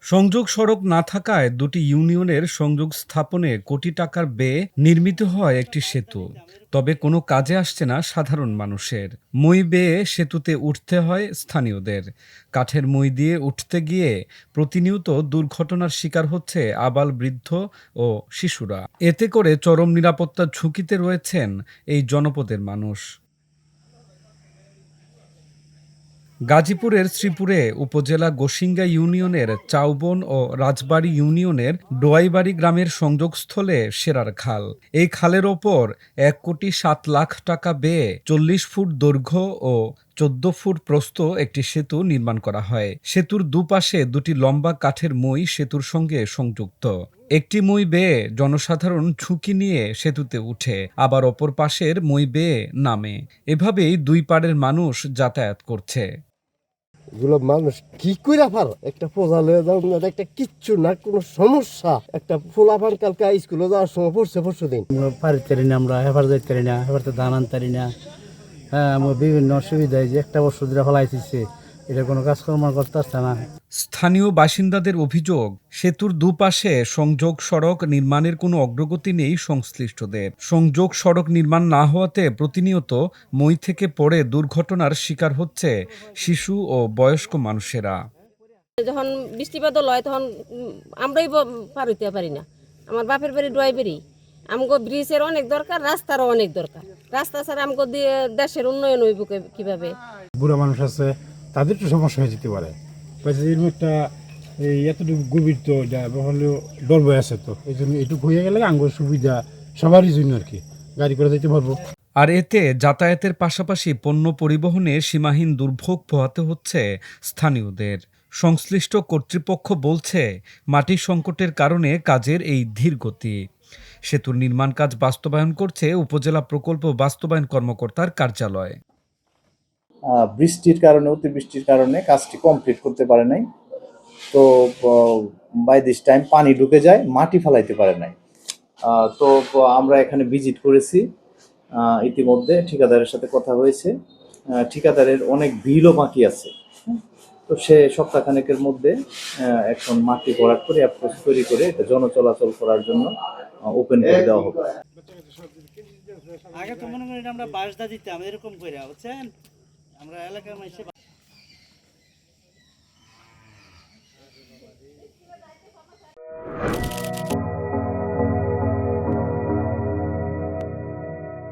সংযোগ সড়ক না থাকায় দুটি ইউনিয়নের সংযোগ স্থাপনে কোটি টাকার ব্যয়ে নির্মিত হয় একটি সেতু। তবে কোনো কাজে আসছে না সাধারণ মানুষের। মই বেয়ে সেতুতে উঠতে হয় স্থানীয়দের। কাঠের মই দিয়ে উঠতে গিয়ে প্রতিনিয়ত দুর্ঘটনার শিকার হচ্ছে আবাল বৃদ্ধ ও শিশুরা। এতে করে চরম নিরাপত্তার ঝুঁকিতে রয়েছেন এই জনপদের মানুষ। গাজীপুরের শ্রীপুরে উপজেলা গোসিঙ্গা ইউনিয়নের চাউবন ও রাজবাড়ী ইউনিয়নের ডোয়াইবাড়ি গ্রামের সংযোগস্থলে সেরার খাল। এই খালের ওপর ১,৭,০০,০০০ টাকা ব্যয়ে ৪০ ফুট দৈর্ঘ্য ও ১৪ ফুট প্রস্থ একটি সেতু নির্মাণ করা হয়। সেতুর দুপাশে দুটি লম্বা কাঠের মই সেতুর সঙ্গে সংযুক্ত। একটি মই বেয়ে জনসাধারণ ঝুঁকি নিয়ে সেতুতে উঠে, আবার অপর পাশের মই বেয়ে নামে। এভাবেই দুই পাড়ের মানুষ যাতায়াত করছে। এগুলো মানুষ কি করে পারো একটা পোজা লয়ে যাও না, একটা কিচ্ছু না, কোনো সমস্যা। একটা ফোলাফান কালকে স্কুলে যাওয়ার সময় পড়ছে পরশু দিন পারি না, আমরা হেফার যাইতে পারি না, হেফারতে ধান আনতে পারি না। হ্যাঁ, আমার বিভিন্ন অসুবিধায় যে একটা বছর ধরে ফেলাইতেছে, এটা কোনো কাজকর্ম করতে আসছে না। স্থানীয় বাসিন্দাদের অভিযোগ, সেতুর দুপাশে সংযোগ সড়ক নির্মাণের কোনো অগ্রগতি নেই সংশ্লিষ্টদের। সংযোগ সড়ক নির্মাণ না হওয়াতে প্রতিনিয়ত মই থেকে পড়ে দুর্ঘটনার শিকার হচ্ছে শিশু ও বয়স্ক মানুষেরা। যখন বৃষ্টিপাত হয় তখন আমরাই পার হইতে পারি না। আমার বাপের বাড়ি ড্রাইভারি, আমগো ব্রিজের অনেক দরকার, রাস্তারও অনেক দরকার। রাস্তা ছাড়া আমগো দিয়ে দেশের উন্নয়ন হইব কিভাবে? বুড়া মানুষ আছে, তাদের একটু সমস্যা হয়ে যেতে পারে। এরকম একটা এই এতটুকু গভীর তো হলেও ডর বয়ে আছে, তো এই জন্য এটুকু হয়ে গেলে আঙ্গুর সুবিধা সবারই জন্য আর কি, গাড়ি করে যেতে পারবো। আর এতে যাতায়াতের পাশাপাশি পণ্য পরিবহনে সীমাহীন দুর্ভোগ পোহাতে হচ্ছে স্থানীয়দের। সংশ্লিষ্ট কর্তৃপক্ষ বলছে, মাটির সংকটের কারণে কাজের এই ধীরগতি। সেতুর নির্মাণ কাজ বাস্তবায়ন করছে উপজেলা প্রকল্প বাস্তবায়ন কর্মকর্তার কার্যালয়। বৃষ্টির কারণে, অতিবৃষ্টির কারণে কাজটি কমপ্লিট করতে পারে নাই। তো বাই দিস টাইম পানি ঢুকে যায়, মাটি ফেলাইতে পারে নাই। তো আমরা এখানে ভিজিট করেছি, ইতিমধ্যে ঠিকাদারের সাথে কথা হয়েছে। ঠিকাদারের অনেক বিলও বাকি আছে। তো সে সপ্তাহখানেকের মধ্যে এখন মাটি ভরাট করে অ্যাপ্রোচ তৈরি করে এটা জনচলাচল করার জন্য ওপেন করে দেওয়া হবে। আগে তো মনে করি আমরা বাসদা দিতাম এরকম করে, বুঝছেন, আমরা এলাকার মানুষে